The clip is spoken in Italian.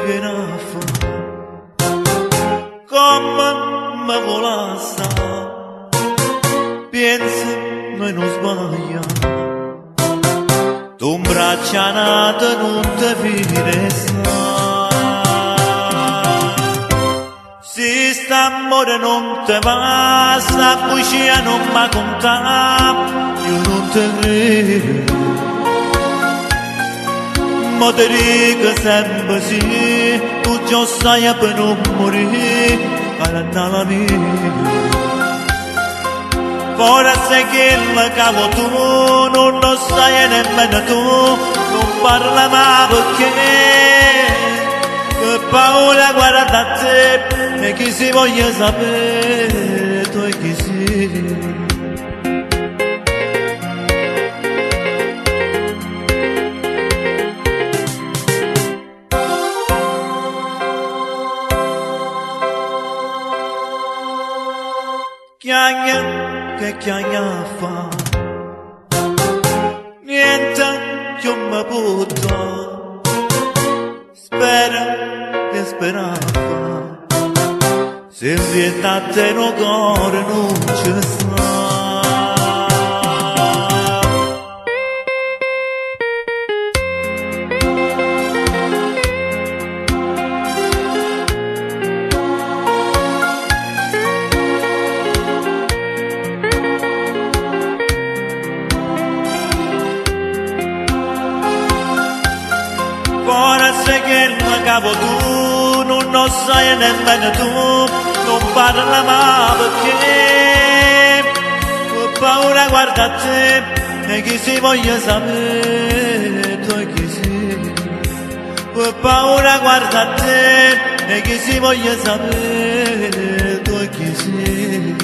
viene a fare come me volassa, pensi noi non sbagliamo, tu un braccia nato non ti finisce. Si st'amore non te basta, bugia non mi conta, io non te credo. Ma ti dico sempre sì, tu già sai per non morire, per andare alla mia. Forse che il cavo tu non lo sai nemmeno tu, non parla mai perché, che paura guarda a te, e chi si voglia sapere, tu e chi sei. Chiagna, che chiagna fa, niente che mi butto, spera che spera fa, se in verità te no cuore non ci sta. Forse che il capo tu non lo sai nemmeno tu, non parla mai perché, ho paura guarda a te, e chi si voglia sapere, tu e chi sei. Ho paura guarda a te, e chi si voglia sapere, tu e chi sei.